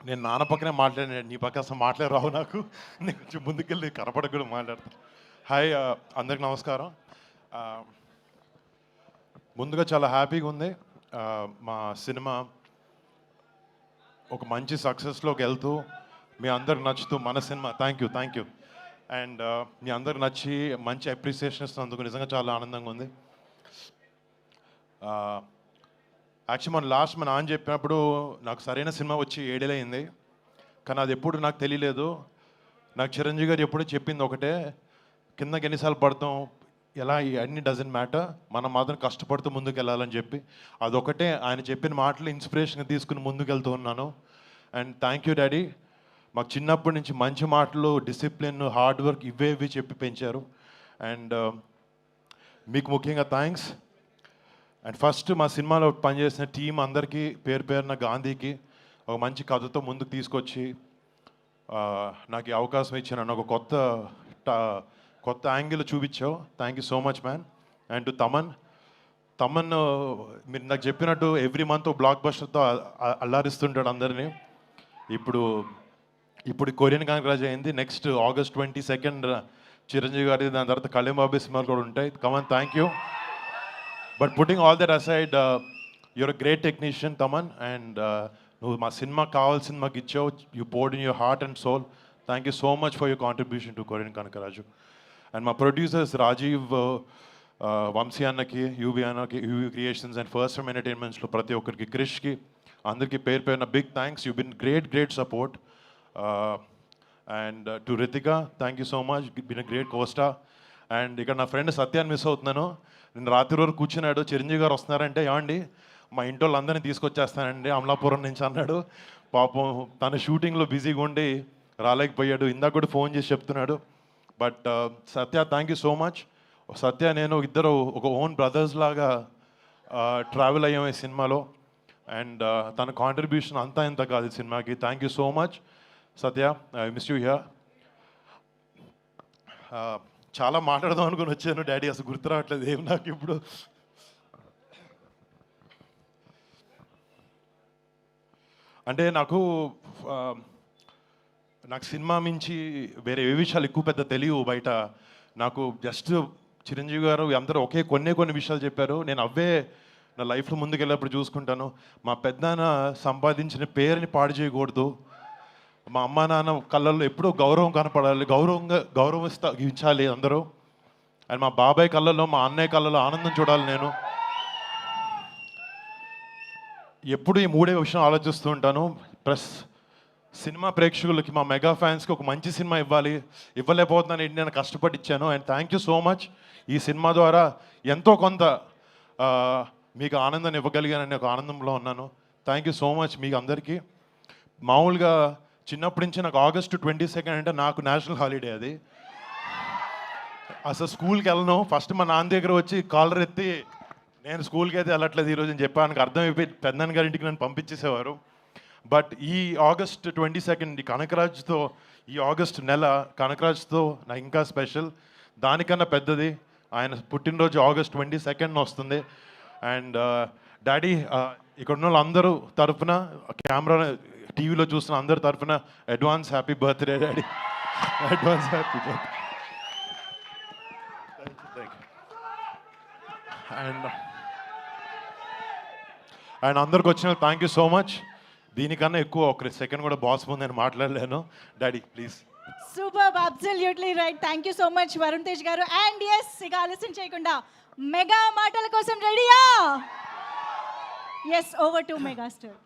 నేను నాన్న పక్కనే మాట్లాడాను, నీ పక్క అసలు రావు నాకు. నేను కొంచెం ముందుకెళ్ళి కనపడక కూడా మాట్లాడతాను. హాయ్, అందరికి నమస్కారం. ముందుగా చాలా హ్యాపీగా ఉంది. మా సినిమా ఒక మంచి సక్సెస్లోకి వెళ్తూ మీ అందరికి నచ్చుతూ మన సినిమా థ్యాంక్ యూ అండ్ మీ అందరికి నచ్చి మంచి అప్రిసియేషన్ ఇస్తున్నందుకు నిజంగా చాలా ఆనందంగా ఉంది. యాక్చువల్లీ మన నాన్న చెప్పినప్పుడు నాకు సరైన సినిమా వచ్చి 7 ఏళ్ళు అయింది, కానీ అది ఎప్పుడు నాకు తెలియలేదు. నాకు చిరంజీవి గారు ఎప్పుడు చెప్పింది ఒకటే, కిందకి ఎన్నిసార్లు పడతాం ఎలా అన్ని డజంట్ మ్యాటర్, మనం మాత్రం కష్టపడుతూ ముందుకు వెళ్ళాలని చెప్పి అదొకటే ఆయన చెప్పిన మాటలు ఇన్స్పిరేషన్ తీసుకుని ముందుకు వెళ్తూ ఉన్నాను. అండ్ థ్యాంక్ యూ డాడీ, మాకు చిన్నప్పటి నుంచి మంచి మాటలు, డిసిప్లిన్, హార్డ్ వర్క్ ఇవి చెప్పి పెంచారు. అండ్ మీకు ముఖ్యంగా థ్యాంక్స్. అండ్ ఫస్ట్ మా సినిమాలో పనిచేసిన టీం అందరికీ పేరు పేరున, గాంధీకి ఒక మంచి కథతో ముందుకు తీసుకొచ్చి నాకు ఈ అవకాశం ఇచ్చిన ఒక కొత్త యాంగిల్ చూపించావు. Thank you so much man. And to Thaman మీరు నాకు చెప్పినట్టు ఎవ్రీ మంత్ బ్లాక్ బస్టర్తో అల్లారిస్తుంటాడు అందరినీ. ఇప్పుడు కొరియన్ కాంగ్రాజ్ అయింది, నెక్స్ట్ August 22 చిరంజీవి గారి, దాని తర్వాత కళ్యాణ్ బాబు సినిమాలు కూడా ఉంటాయి. Come on, thank you. But putting all that aside, you're a great technician Thaman. And నువ్వు మా సినిమాకి కావాల్సిన మాకు ఇచ్చావు. You poured in your heart and soul. Thank you so much for your contribution to కొరియన్ కనకరాజు. అండ్ మా ప్రొడ్యూసర్స్ రాజీవ్, వంశీ అన్నకి, యూవి అన్నకి, UV creations and first time ఎంటర్టైన్మెంట్స్లో ప్రతి ఒక్కరికి, క్రిష్కి, అందరికీ పేరు పేరున big thanks. You been great support. And to Ritika, thank you so much, been a great costar. And ఇక్కడ నా ఫ్రెండ్ సత్యాన్ని మిస్ అవుతున్నాను. నేను రాత్రి వరకు కూర్చున్నాడు, చిరంజీవి గారు వస్తున్నారంటే ఏమండి మా ఇంటి వాళ్ళందరినీ తీసుకొచ్చేస్తానండి అమలాపురం నుంచి అన్నాడు. పాపం తన షూటింగ్లో బిజీగా ఉండి రాలేకపోయాడు. ఇందాక కూడా ఫోన్ చేసి చెప్తున్నాడు. But Satya, thank you so much. Satya నేను ఇద్దరు ఒక ఓన్ బ్రదర్స్ లాగా ట్రావెల్ అయ్యాము ఈ సినిమాలో. అండ్ తన కాంట్రిబ్యూషన్ అంతా ఇంత కాదు ఈ సినిమాకి. Thank you so much Satya, I miss you here. చాలా మాట్లాడదాం అనుకుని వచ్చాను డాడీ, అసలు గుర్తు రావట్లేదు ఏం నాకు ఇప్పుడు. అంటే నాకు సినిమా మించి వేరే ఏ విషయాలు ఎక్కువ పెద్ద తెలియవు బయట. నాకు జస్ట్ చిరంజీవి గారు అందరూ కొన్ని విషయాలు చెప్పారు. నేను అవే నా లైఫ్లో ముందుకెళ్ళేప్పుడు చూసుకుంటాను. మా పెద్దనాన్న సంపాదించిన పేరుని పాడు చేయకూడదు, మా అమ్మ నాన్న కళ్ళల్లో ఎప్పుడూ గౌరవం కనపడాలి, గౌరవించాలి అందరూ. అండ్ మా బాబాయ్ కళ్ళల్లో, మా అన్నయ్య కళ్ళల్లో ఆనందం చూడాలి. నేను ఎప్పుడు ఈ 3 విషయం ఆలోచిస్తూ ఉంటాను. ప్లస్ సినిమా ప్రేక్షకులకి, మా మెగా ఫ్యాన్స్కి ఒక మంచి సినిమా ఇవ్వలేకపోతున్నాను, నేను కష్టపడి ఇచ్చాను. And thank you so much. ఈ సినిమా ద్వారా ఎంతో కొంత మీకు ఆనందాన్ని ఇవ్వగలిగానని ఒక ఆనందంలో ఉన్నాను. థ్యాంక్ యూ సో మచ్ మీకు అందరికీ. మామూలుగా చిన్నప్పటి నుంచి నాకు August 22 అంటే నాకు నేషనల్ హాలిడే. అది అసలు స్కూల్కి వెళ్ళను. ఫస్ట్ మా నాన్న దగ్గర వచ్చి కాలర్ ఎత్తి, నేను స్కూల్కి అయితే వెళ్ళట్లేదు ఈరోజు అని చెప్పాను. అర్థమైపోయి పెద్దనాన్న గారి ఇంటికి నన్ను పంపించేసేవారు. బట్ ఈ August 22 కనకరాజుతో, ఈ ఆగస్ట్ నెల కనకరాజుతో నాకు ఇంకా స్పెషల్. దానికన్నా పెద్దది ఆయన పుట్టినరోజు August 22 వస్తుంది. అండ్ డాడీ, ఇక్కడ ఉన్న వాళ్ళందరూ తరఫున, కెమెరా టీవీలో చూస్తున్న అందరి తరఫున advance happy birthday daddy. Advance happy birthday. And అందరికి వచ్చిన థ్యాంక్ యూ సో మచ్. దీనికన్నా ఎక్కువ ఒక సెకండ్ కూడా బాస్ ముందు నేను మాట్లాడలేను. Daddy please. Super, absolutely right. Thank you so much Varun Tej garu. And yes, ఇక ఆలస్యం చేయకుండా మెగా మాటల కోసం రెడీయా? Yes, over to megastar.